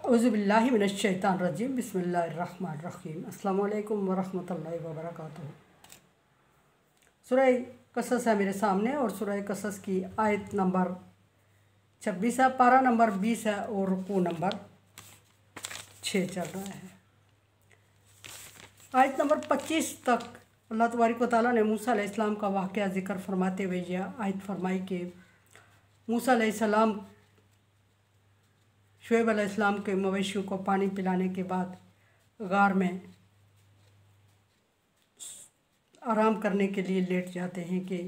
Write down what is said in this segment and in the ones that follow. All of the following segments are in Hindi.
औज़ुबिल्लाहि मिनश्शैतानिर्रजीम बिस्मिल्लाहिर्रहमानिर्रहीम अस्सलामु अलैकुम वरहमतुल्लाहि वबरकातुहू। सूरह कसस है मेरे सामने और सूरह कसस की आयत नंबर 26 है, पारा नंबर 20 है और रुकू नंबर 6 चल रहा है। आयत नंबर 25 तक अल्लाह तबारक व तआला ने मूसा अलैहिस्सलाम का वाक़या ज़िक्र फरमाते हुए यह आयत फरमाई कि मूसा अलैहिस्सलाम शुएब अलैहिस्सलाम के मवेशियों को पानी पिलाने के बाद गार में आराम करने के लिए लेट जाते हैं कि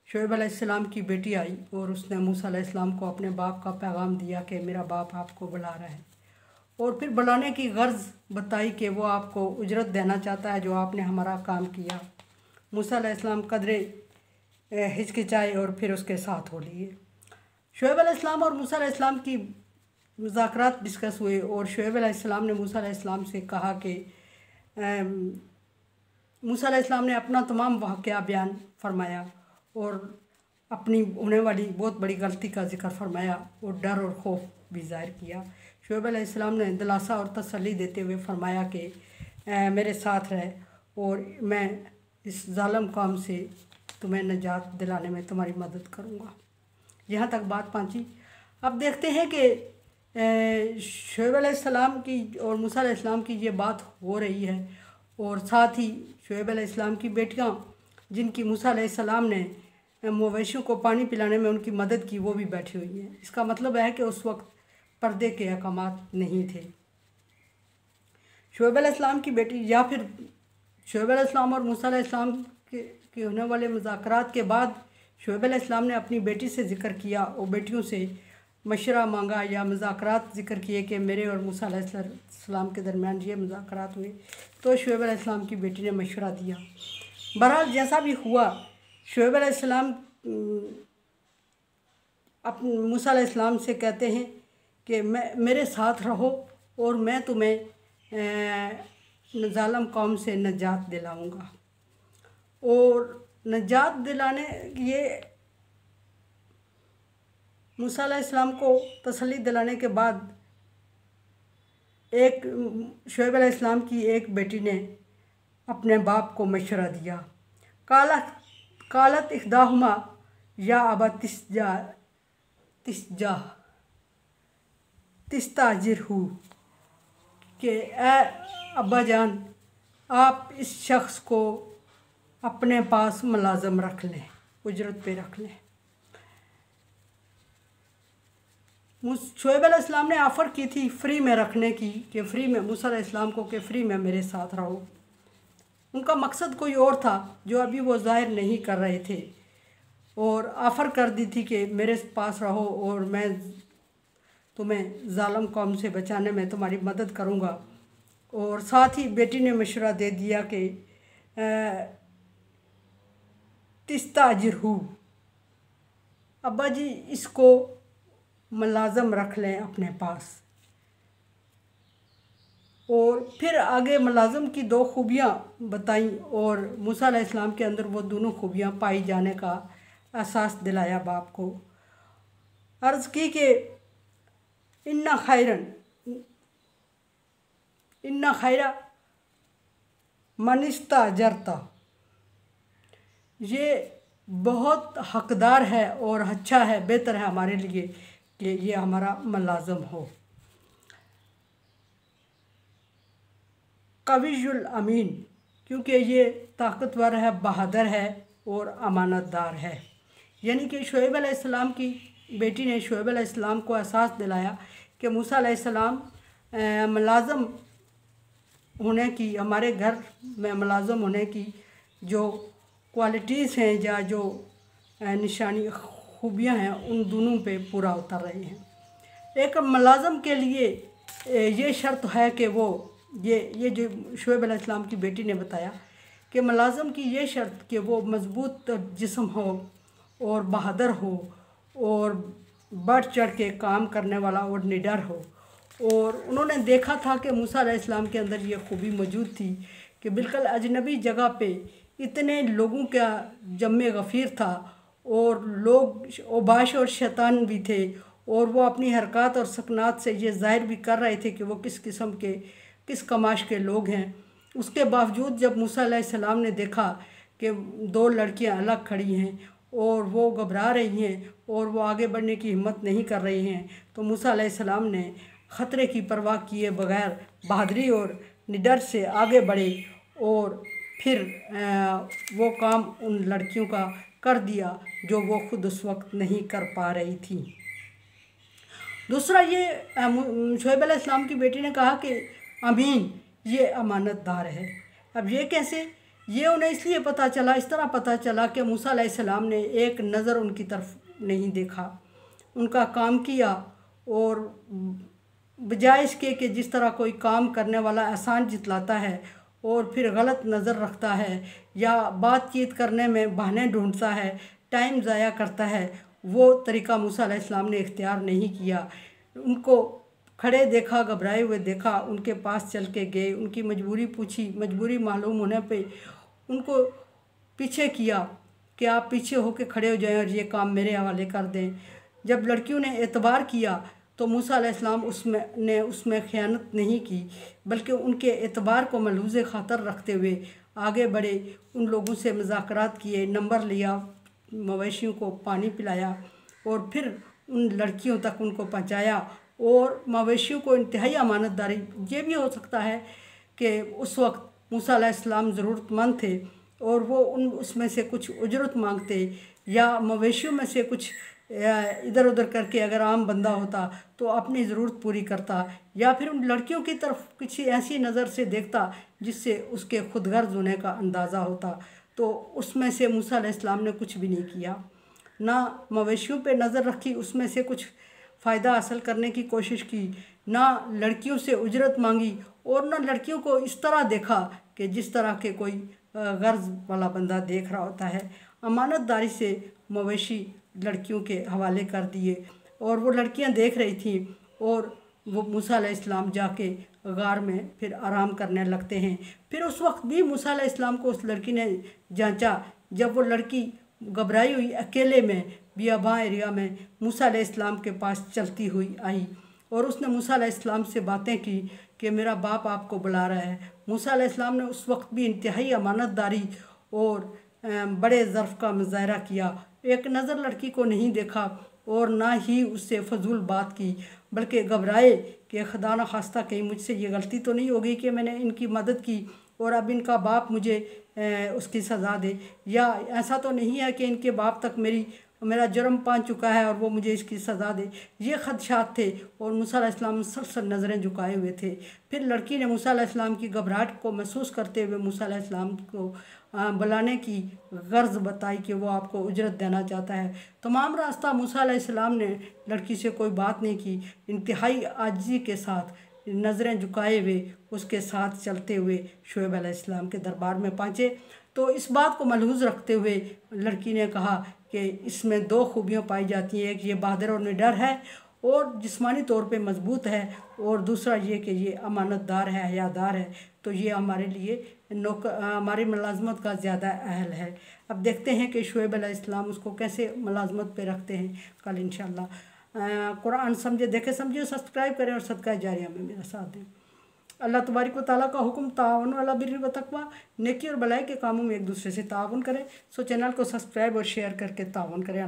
शुएब अलैहिस्सलाम की बेटी आई और उसने मूसा अलैहिस्सलाम को अपने बाप का पैगाम दिया कि मेरा बाप आपको बुला रहा है, और फिर बुलाने की गर्ज बताई कि वो आपको उजरत देना चाहता है जो आपने हमारा काम किया। मूसा अलैहिस्सलाम कदरे हिचकिचाए और फिर उसके साथ हो लिए। शुएब अलैहिस्सलाम और मूसा अलैहिस्सलाम की मुज़ाकरात डिस्कस हुए और शुएब अलैहिस्सलाम ने मूसा अलैहिस्सलाम से कहा कि मूसा अलैहिस्सलाम ने अपना तमाम वाक़या बयान फरमाया और अपनी होने वाली बहुत बड़ी गलती का जिक्र फरमाया और डर और खौफ भी ज़ाहिर किया। शुएब अलैहिस्सलाम ने दिलासा और तसल्ली देते हुए फरमाया कि मेरे साथ रहे और मैं इस जालिम कौम से तुम्हें निजात दिलाने में तुम्हारी मदद करूँगा। यहाँ तक बात पहुँची। अब देखते हैं कि शुएब अलैहिस्सलाम की और मूसा अलैहिस्सलाम की ये बात हो रही है और साथ ही शुएब अलैहिस्सलाम की बेटियाँ जिनकी मूसा अलैहिस्सलाम ने मवेशियों को पानी पिलाने में उनकी मदद की, वो भी बैठी हुई हैं। इसका मतलब है कि उस वक्त पर्दे के अहकामात नहीं थे। शुएब अलैहिस्सलाम की बेटी या फिर शुएब अलैहिस्सलाम और मूसा अलैहिस्सलाम के होने वाले मुज़ाकरात के बाद शुएब अलैहिस्सलाम ने अपनी बेटी से ज़िक्र किया और बेटियों से मशवरा मांगा या मुज़ाकरात ज़िक्र किए कि मेरे और मूसा अलैहिस्सलाम के दरमियान ये मुज़ाकरात हुए, तो शुएब अलैहिस्सलाम की बेटी ने मशवरा दिया। बहरहाल जैसा भी हुआ, शुएब अलैहिस्सलाम अपने मूसा अलैहिस्सलाम से कहते हैं कि मेरे साथ रहो और मैं तुम्हें जालिम कौम से निजात दिलाऊंगा। और निजात दिलाने ये मूसा अलैहिस्सलाम को तसल्ली दिलाने के बाद एक शुएब अलैहिस्सलाम की एक बेटी ने अपने बाप को मशवरा दिया। कालत इख्दाहुमा या अबा तिस्ताजिरहू कि ए अब्बा जान, आप इस शख्स को अपने पास मुलाज़म रख लें, उजरत पे रख लें। शुएब अलैहिस्सलाम ने ऑफ़र की थी फ्री में रखने की कि फ्री में मूसा अलैहिस्सलाम को कि फ्री में मेरे साथ रहो। उनका मकसद कोई और था जो अभी वो ज़ाहिर नहीं कर रहे थे, और ऑफ़र कर दी थी कि मेरे पास रहो और मैं तुम्हें जालिम कौम से बचाने में तुम्हारी मदद करूँगा। और साथ ही बेटी ने मशवरा दे दिया कि तिस्ताजिरहू, अब्बा जी इसको मुलाज़म रख लें अपने पास। और फिर आगे मुलाज़म की दो खूबियाँ बताईं और मूसा अलैहिस्सलाम के अंदर वो दोनों खूबियाँ पाई जाने का एहसास दिलाया बाप को। अर्ज़ की कि इन्ना खैरा मनिस्ता जरता, ये बहुत हकदार है और अच्छा है, बेहतर है हमारे लिए कि ये हमारा मुलाज़म हो। कवियुल अमीन, क्योंकि ये ताकतवर है, बहादुर है और अमानतदार है। यानी कि शुएब अलैहिस्सलाम की बेटी ने शुएब अलैहिस्सलाम को एहसास दिलाया कि मूसा अलैहिस्सलाम मुलाज़म होने की, हमारे घर में मुलाज़म होने की जो क्वालिटीज़ हैं या जो निशानी खूबियाँ हैं, उन दोनों पे पूरा उतर रहे हैं। एक मुलाज़म के लिए ये शर्त है कि वो ये जो शुएब अलैहिस्सलाम की बेटी ने बताया कि मुलाज़म की ये शर्त कि वो मज़बूत जिस्म हो और बहादुर हो और बढ़ चढ़ के काम करने वाला और निडर हो। और उन्होंने देखा था कि मूसा अलैहिस्सलाम के अंदर ये खूबी मौजूद थी कि बिल्कुल अजनबी जगह पे इतने लोगों का जम्मे गफ़ीर था और लोग ओबाश और शैतान भी थे और वो अपनी हरकत और सकनात से ये ज़ाहिर भी कर रहे थे कि वो किस किस्म के, किस कमाश के लोग हैं। उसके बावजूद जब मूसा अलैहिस्सलाम ने देखा कि दो लड़कियां अलग खड़ी हैं और वो घबरा रही हैं और वो आगे बढ़ने की हिम्मत नहीं कर रही हैं, तो मूसा अलैहिस्सलाम ने ख़तरे की परवाह किए बगैर बहादुरी और निडर से आगे बढ़े और फिर वो काम उन लड़कियों का कर दिया जो वो खुद उस वक्त नहीं कर पा रही थी। दूसरा, ये शुएब अलैहिस्सलाम की बेटी ने कहा कि अमीन ये अमानतदार है। अब ये कैसे? ये उन्हें इसलिए पता चला, इस तरह पता चला कि मूसा अलैहिस्सलाम ने एक नज़र उनकी तरफ नहीं देखा, उनका काम किया, और बजाय इसके कि जिस तरह कोई काम करने वाला आसान जितलाता है और फिर गलत नज़र रखता है या बातचीत करने में बहाने ढूंढता है, टाइम ज़ाया करता है, वो तरीका मूसा अलैहिस्सलाम ने इख्तियार नहीं किया। उनको खड़े देखा, घबराए हुए देखा, उनके पास चल के गए, उनकी मजबूरी पूछी, मजबूरी मालूम होने पे उनको पीछे किया कि आप पीछे होके खड़े हो जाएं और ये काम मेरे हवाले कर दें। जब लड़कियों ने एतबार किया तो मूसा अलैहिस्सलाम उसमें ख़यानत नहीं की, बल्कि उनके एतबार को मलहूज़ ख़ातर रखते हुए आगे बढ़े, उन लोगों से मुज़ाकरात किए, नंबर लिया, मवेशियों को पानी पिलाया और फिर उन लड़कियों तक उनको पहुँचाया। और मवेशियों को इंतहाई अमानतदारी, ये भी हो सकता है कि उस वक्त मूसा अलैहिस्सलाम ज़रूरतमंद थे और वो उसमें से कुछ उजरत मांगते, या मवेशियों में से कुछ इधर उधर करके अगर आम बंदा होता तो अपनी ज़रूरत पूरी करता, या फिर उन लड़कियों की तरफ किसी ऐसी नज़र से देखता जिससे उसके खुदगर्ज होने का अंदाज़ा होता। तो उसमें से मूसा अलैहिस्सलाम ने कुछ भी नहीं किया, ना मवेशियों पे नज़र रखी, उसमें से कुछ फ़ायदा हासिल करने की कोशिश की, ना लड़कियों से उजरत मांगी, और ना लड़कियों को इस तरह देखा कि जिस तरह के कोई गर्ज वाला बंदा देख रहा होता है। अमानतदारी से मवेशी लड़कियों के हवाले कर दिए और वो लड़कियां देख रही थीं, और वो मूसा अलैहिस्सलाम जाके गार में फिर आराम करने लगते हैं। फिर उस वक्त भी मूसा अलैहिस्सलाम को उस लड़की ने जांचा, जब वो लड़की घबराई हुई अकेले में बियाबां एरिया में मूसा अलैहिस्सलाम के पास चलती हुई आई और उसने मूसा अलैहिस्सलाम से बातें की कि मेरा बाप आपको बुला रहा है। मूसा अलैहिस्सलाम ने उस वक्त भी इंतहाई अमानतदारी और बड़े ज़र्फ़ का मुज़ाहरा किया, एक नज़र लड़की को नहीं देखा और ना ही उससे फजूल बात की, बल्कि घबराए कि खुदा न खास्ता कहीं मुझसे ये गलती तो नहीं हो गई कि मैंने इनकी मदद की और अब इनका बाप मुझे उसकी सज़ा दे, या ऐसा तो नहीं है कि इनके बाप तक मेरा जुर्म पहुंच चुका है और वो मुझे इसकी सज़ा दे। ये ख़दशात थे और मूसा अलैहिस्सलाम मुसलसल नज़रें झुकाए हुए थे। फिर लड़की ने मूसा अलैहिस्सलाम की घबराहट को महसूस करते हुए मूसा अलैहिस्सलाम को बुलाने की गर्ज बताई कि वो आपको उजरत देना चाहता है। तमाम रास्ता मूसा अलैहिस्सलाम ने लड़की से कोई बात नहीं की, इंतहाई आजिज़ी के साथ नज़रें झुकाए हुए उसके साथ चलते हुए शुएब अलैहिस्सलाम के दरबार में पहुँचे। तो इस बात को मलहूज़ रखते हुए लड़की ने कहा कि इसमें दो खूबियाँ पाई जाती हैं, एक ये बहादुर और निडर है और जिस्मानी तौर पे मजबूत है, और दूसरा ये कि ये अमानतदार है, हयादार है। तो ये हमारे लिए हमारी मुलाजमत का ज़्यादा अहल है। अब देखते हैं कि शुएब अलैहिस्सलाम उसको कैसे मुलाजमत पे रखते हैं। कल इंशाअल्लाह कुरान समझे देखे समझे सब्सक्राइब करें और सदका जारिया में मेरा साथ दें। अल्लाह तबारक व तआला का हुक्म ताअवुन अला बिर्रि व तक़वा, नेकी और भलाई के कामों में एक दूसरे से ताअवुन करें। सो चैनल को सब्सक्राइब और शेयर करके ताअवुन करें।